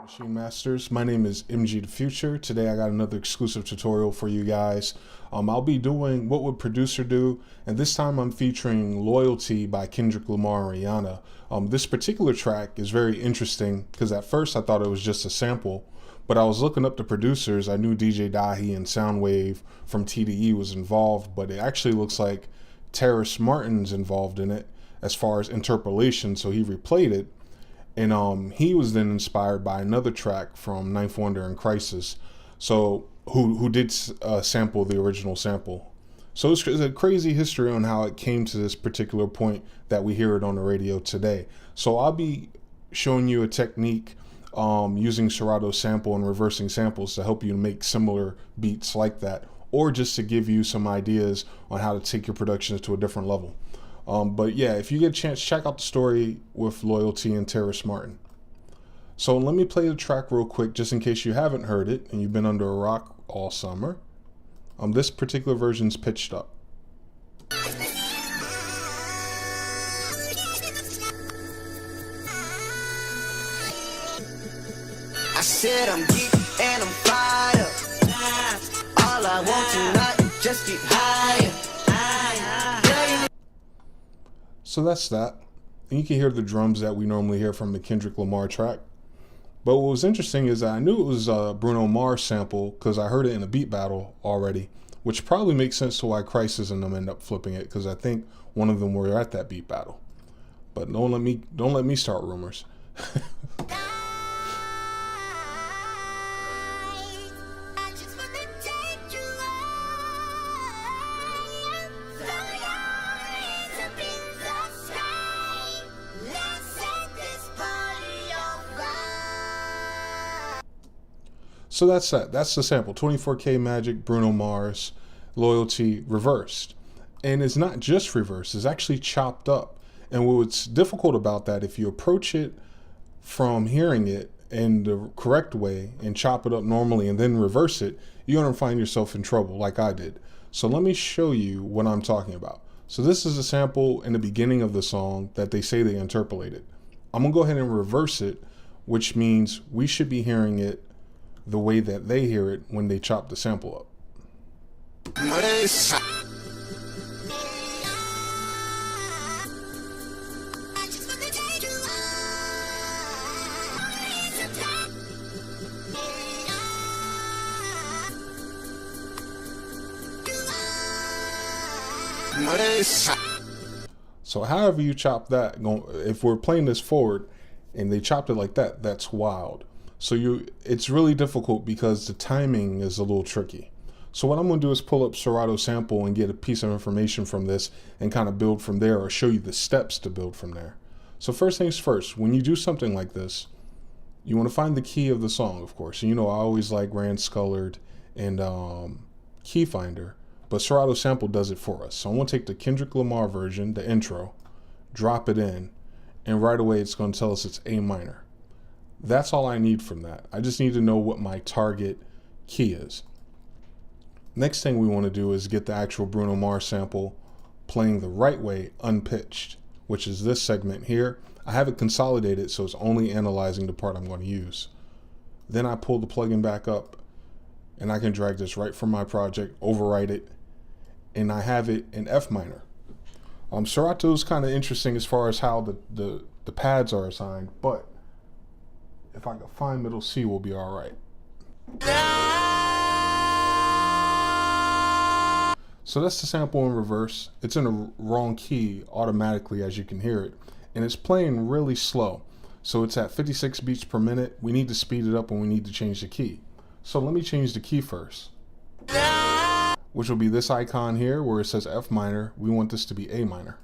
Maschine Masters. My name is MGTheFuture. Today I got another exclusive tutorial for you guys. I'll be doing What Would Producer Do, and this time I'm featuring Loyalty by Kendrick Lamar and Rihanna. This particular track is very interesting because at first I thought it was just a sample, but I was looking up the producers. I knew DJ Dahi Sounwave from TDE was involved, but it actually looks like Terrace Martin's involved in it as far as interpolation, so he replayed it. And he was then inspired by another track from Ninth Wonder and Crisis, so who did sample the original sample. So it's a crazy history on how it came to this particular point that we hear it on the radio today. So I'll be showing you a technique using Serato Sample and reversing samples to help you make similar beats like that, or just to give you some ideas on how to take your productions to a different level. But yeah, if you get a chance, check out the story with Loyalty and Terrace Martin. So let me play the track real quick, just in case you haven't heard it and you've been under a rock all summer. This particular version's pitched up. I said I'm geek and I'm fired up. All I want tonight is just get higher. So that's that. And you can hear the drums that we normally hear from the Kendrick Lamar track. But what was interesting is that I knew it was a Bruno Mars sample because I heard it in a beat battle already, which probably makes sense to why Crisis and them end up flipping it, because I think one of them were at that beat battle. But don't let me start rumors. So that's that. That's the sample. 24K Magic, Bruno Mars, Loyalty, reversed. And it's not just reversed, it's actually chopped up. And what's difficult about that, if you approach it from hearing it in the correct way and chop it up normally and then reverse it, you're going to find yourself in trouble like I did. So let me show you what I'm talking about. So this is a sample in the beginning of the song that they say they interpolated. I'm going to go ahead and reverse it, which means we should be hearing it the way that they hear it when they chop the sample up. So however you chop that, if we're playing this forward and they chopped it like that, that's wild. So it's really difficult because the timing is a little tricky. So what I'm going to do is pull up Serato Sample and get a piece of information from this and kind of build from there, or show you the steps to build from there. So first things first, when you do something like this, you want to find the key of the song, of course. And you know I always like Rand Scullard and Key Finder, but Serato Sample does it for us. So I'm going to take the Kendrick Lamar version, the intro, drop it in, and right away it's going to tell us it's A minor. That's all I need from that. I just need to know what my target key is. Next thing we want to do is get the actual Bruno Mars sample playing the right way, unpitched, which is this segment here. I have it consolidated so it's only analyzing the part I'm going to use. Then I pull the plugin back up and I can drag this right from my project, overwrite it, and I have it in F minor. Serato is kind of interesting as far as how the pads are assigned, but if I can find middle C, we'll be all right. So that's the sample in reverse. It's in the wrong key automatically, as you can hear it. And it's playing really slow. So it's at 56 beats per minute. We need to speed it up and we need to change the key. So let me change the key first, which will be this icon here where it says F minor. We want this to be A minor.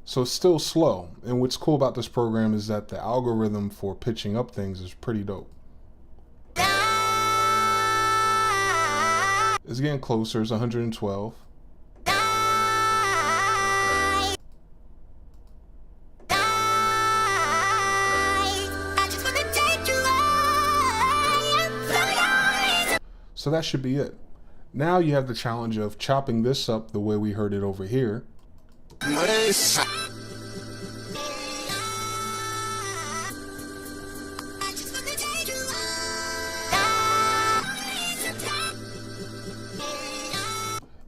So it's still slow, and what's cool about this program is that the algorithm for pitching up things is pretty dope. It's getting closer, it's 112. So that should be it. Now you have the challenge of chopping this up the way we heard it over here.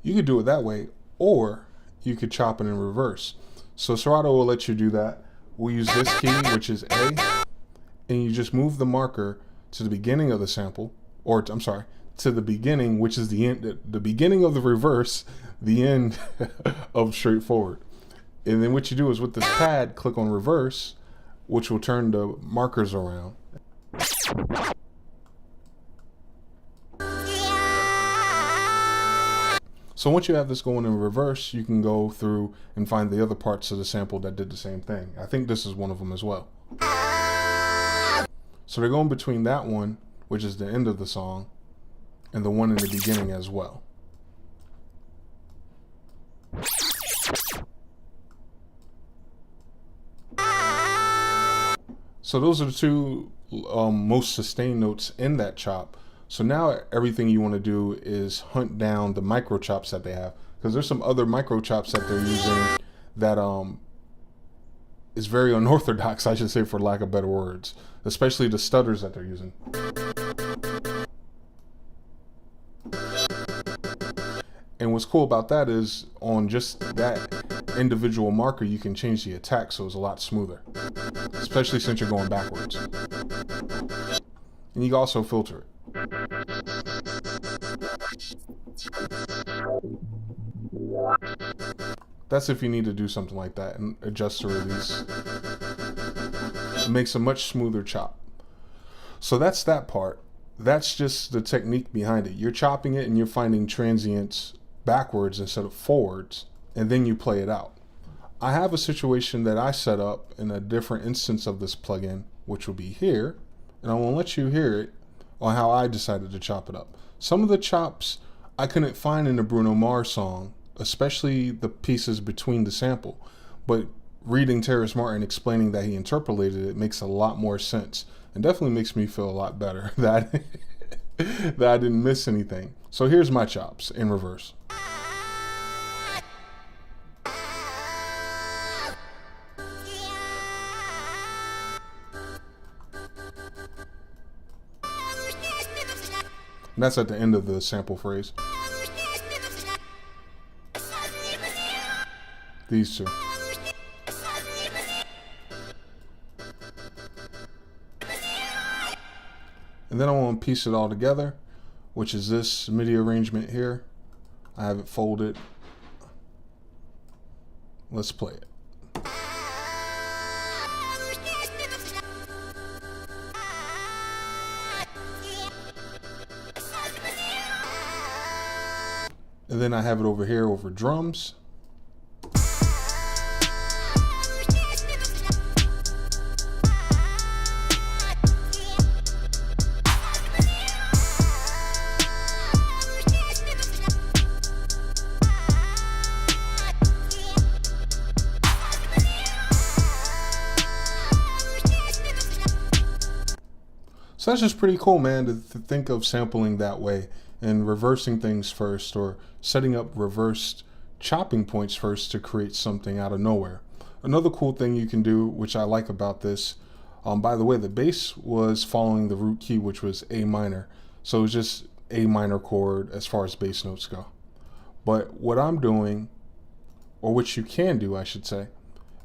You could do it that way, or you could chop it in reverse. So Serato will let you do that. We'll use this key, which is A, and you just move the marker to the beginning of the sample, or I'm sorry, to the beginning, which is the end, the beginning of the reverse, the end of straightforward. And then what you do is with this pad, click on reverse, which will turn the markers around. So once you have this going in reverse, you can go through and find the other parts of the sample that did the same thing. I think this is one of them as well. So they're going between that one, which is the end of the song, and the one in the beginning as well. So those are the two most sustained notes in that chop. So now everything you want to do is hunt down the micro chops that they have, because there's some other micro chops that they're using that is very unorthodox, I should say, for lack of better words, especially the stutters that they're using. And what's cool about that is on just that individual marker, you can change the attack so it's a lot smoother, especially since you're going backwards. And you can also filter it. That's if you need to do something like that and adjust the release. It makes a much smoother chop. So that's that part. That's just the technique behind it. You're chopping it and you're finding transients backwards instead of forwards, and then you play it out. I have a situation that I set up in a different instance of this plugin, which will be here, and I will let you hear it on how I decided to chop it up. Some of the chops I couldn't find in the Bruno Mars song, especially the pieces between the sample, but reading Terrace Martin explaining that he interpolated it makes a lot more sense, and definitely makes me feel a lot better that that I didn't miss anything. So here's my chops in reverse. And that's at the end of the sample phrase. These two. And then I want to piece it all together, which is this MIDI arrangement here. I have it folded. Let's play it. And then I have it over here over drums. So that's just pretty cool, man, to think of sampling that way and reversing things first, or setting up reversed chopping points first to create something out of nowhere. Another cool thing you can do, which I like about this, by the way, the bass was following the root key, which was A minor. So it's just A minor chord as far as bass notes go. But what I'm doing, or what you can do, I should say,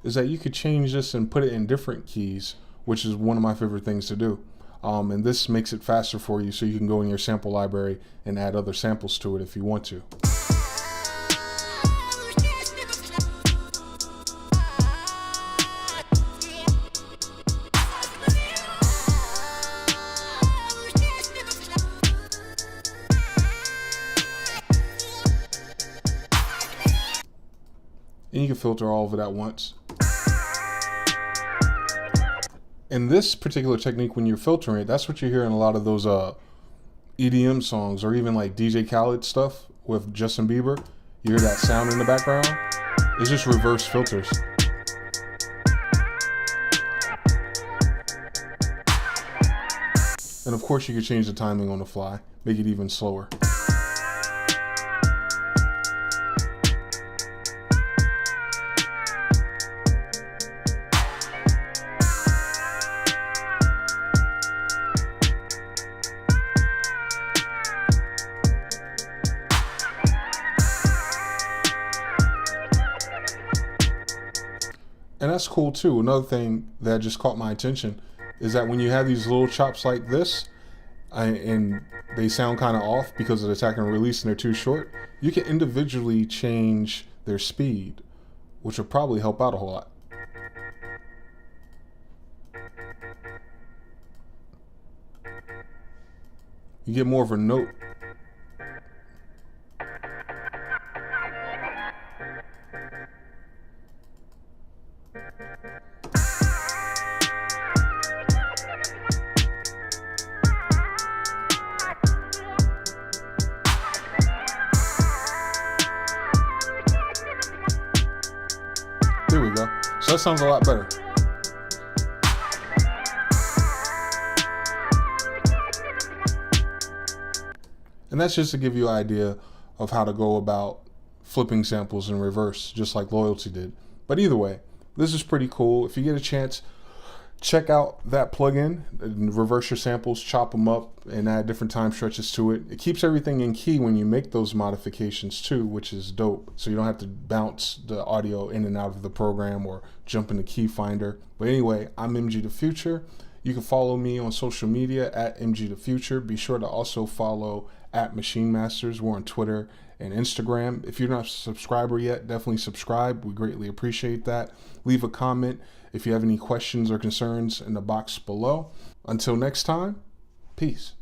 is that you could change this and put it in different keys, which is one of my favorite things to do. And this makes it faster for you, so you can go in your sample library and add other samples to it if you want to. And you can filter all of it at once. In this particular technique, when you're filtering it, that's what you hear in a lot of those EDM songs, or even like DJ Khaled stuff with Justin Bieber. You hear that sound in the background. It's just reverse filters. And of course, you can change the timing on the fly, make it even slower. And that's cool too. Another thing that just caught my attention is that when you have these little chops like this, and they sound kind of off because of the attack and release and they're too short, you can individually change their speed, which will probably help out a whole lot. You get more of a note. There we go. So that sounds a lot better. And that's just to give you an idea of how to go about flipping samples in reverse, just like Loyalty did. But either way, this is pretty cool. If you get a chance, check out that plugin, reverse your samples, chop them up, and add different time stretches to it. It keeps everything in key when you make those modifications too, which is dope. So you don't have to bounce the audio in and out of the program or jump in the key finder. But anyway, I'm MGTheFuture. You can follow me on social media at MGTheFuture. Be sure to also follow at Maschine Masters. We're on Twitter and Instagram. If you're not a subscriber yet, definitely subscribe. We greatly appreciate that. Leave a comment if you have any questions or concerns in the box below. Until next time, peace.